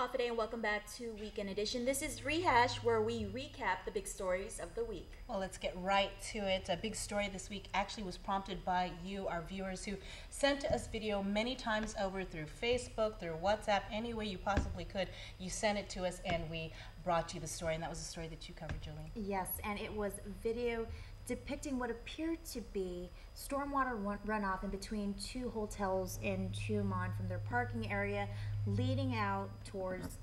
Hafaday, and welcome back to Weekend Edition. This is Rehash, where we recap the big stories of the week. Well, let's get right to it. A big story this week actually was prompted by you, our viewers, who sent us video many times over through Facebook, through WhatsApp, any way you possibly could. You sent it to us, and we brought you the story, and that was the story that you covered, Jolene. Yes, and it was video depicting what appeared to be stormwater runoff in between two hotels in Tumon from their parking area leading out towards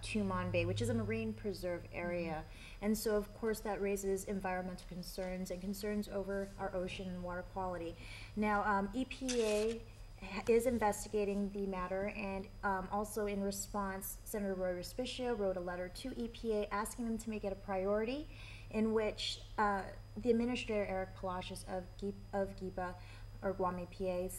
Tumon Bay, which is a marine preserve area. And so, of course, that raises environmental concerns and concerns over our ocean and water quality. Now, EPA is investigating the matter, and also in response, Senator Roy Respicio wrote a letter to EPA asking them to make it a priority, in which the Administrator Eric Palacios of GIPA, or Guam EPA,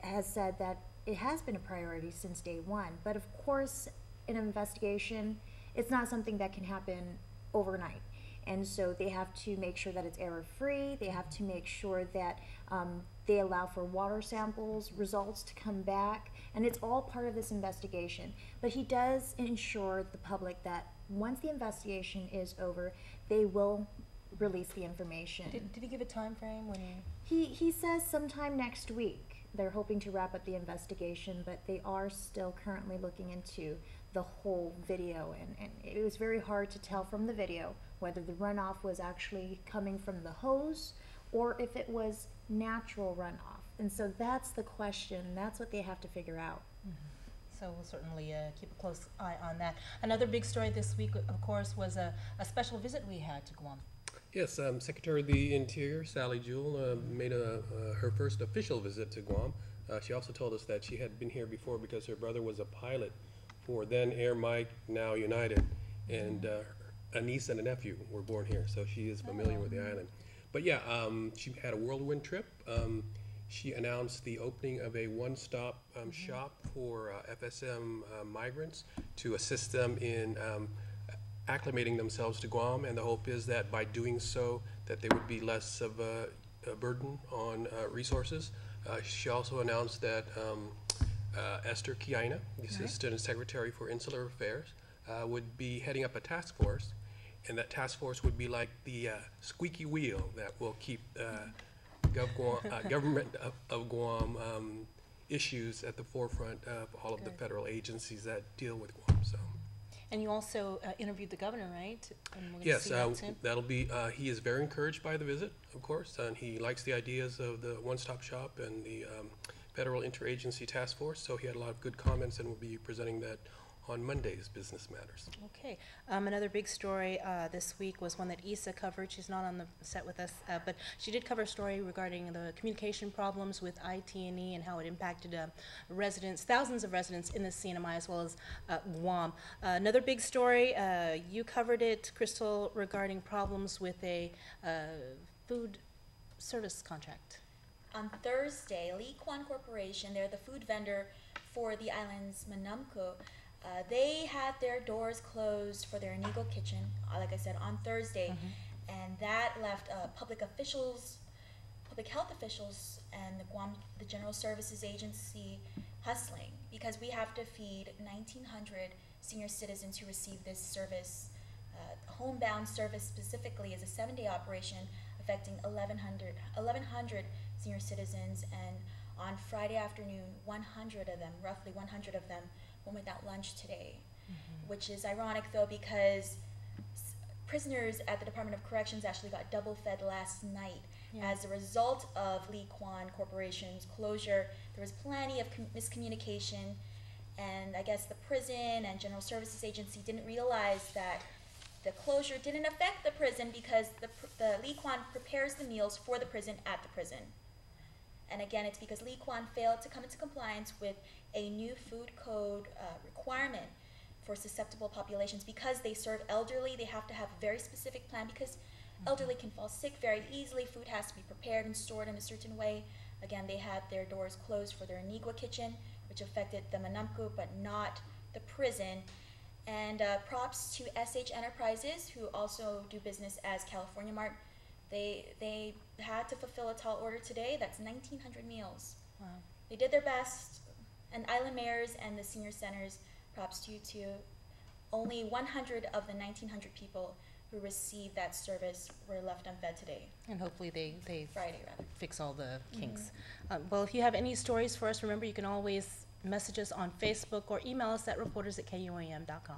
has said that it has been a priority since day one. But of course, an investigation, it's not something that can happen overnight. And so they have to make sure that it's error-free. They have to make sure that they allow for water samples, results to come back, and it's all part of this investigation. But he does ensure the public that once the investigation is over, they will release the information. Did he give a time frame when He says sometime next week. They're hoping to wrap up the investigation, but they are still currently looking into the whole video, and it was very hard to tell from the video whether the runoff was actually coming from the hose or if it was natural runoff. And so that's the question. That's what they have to figure out. So we'll certainly keep a close eye on that. Another big story this week, of course, was a special visit we had to Guam. Yes, Secretary of the Interior, Sally Jewell, made her first official visit to Guam. She also told us that she had been here before because her brother was a pilot for then Air Mike, now United, and a niece and a nephew were born here, so she is familiar with the island. But yeah, she had a whirlwind trip. She announced the opening of a one-stop shop for FSM migrants to assist them in acclimating themselves to Guam, and the hope is that by doing so that there would be less of a burden on resources. She also announced that Esther Kiaina, the Assistant Secretary for Insular Affairs, would be heading up a task force, and that task force would be like the squeaky wheel that will keep government of Guam issues at the forefront of all of the federal agencies that deal with Guam. So. And you also interviewed the governor, right? And we're yes, see that soon? That'll be, he is very encouraged by the visit, of course, and he likes the ideas of the one-stop shop and the Federal Interagency Task Force, so he had a lot of good comments, and we'll be presenting that on Monday's Business Matters. Okay. Another big story this week was one that Issa covered. She's not on the set with us, but she did cover a story regarding the communication problems with IT&E and how it impacted residents, thousands of residents in the CNMI as well as Guam. Another big story, you covered it, Crystal, regarding problems with a food service contract. On Thursday, KUAM Corporation, they're the food vendor for the island's Manamco, they had their doors closed for their Inigo kitchen, like I said, on Thursday, and that left public health officials, and the General Services Agency hustling, because we have to feed 1,900 senior citizens who receive this service. Homebound service specifically is a 7-day operation affecting 1,100 senior citizens, and on Friday afternoon, 100 of them, roughly 100 of them, went without lunch today, which is ironic though, because prisoners at the Department of Corrections actually got double fed last night as a result of KUAM Corporation's closure. There was plenty of miscommunication, and I guess the prison and General Services Agency didn't realize that the closure didn't affect the prison, because the KUAM prepares the meals for the prison at the prison. And again, it's because KUAM failed to come into compliance with a new food code requirement for susceptible populations. Because they serve elderly, they have to have a very specific plan, because elderly can fall sick very easily. Food has to be prepared and stored in a certain way. Again, they had their doors closed for their Anigua kitchen, which affected the Manamco but not the prison. And props to SH Enterprises, who also do business as California Mart. They had to fulfill a tall order today. That's 1,900 meals. Wow. They did their best, and island mayors and the senior centers props to you too. Only 100 of the 1,900 people who received that service were left unfed today. And hopefully they Friday, rather. fix all the kinks. Well, if you have any stories for us, remember you can always message us on Facebook or email us at reporters@kuam.com.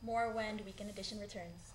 More when Weekend Edition returns.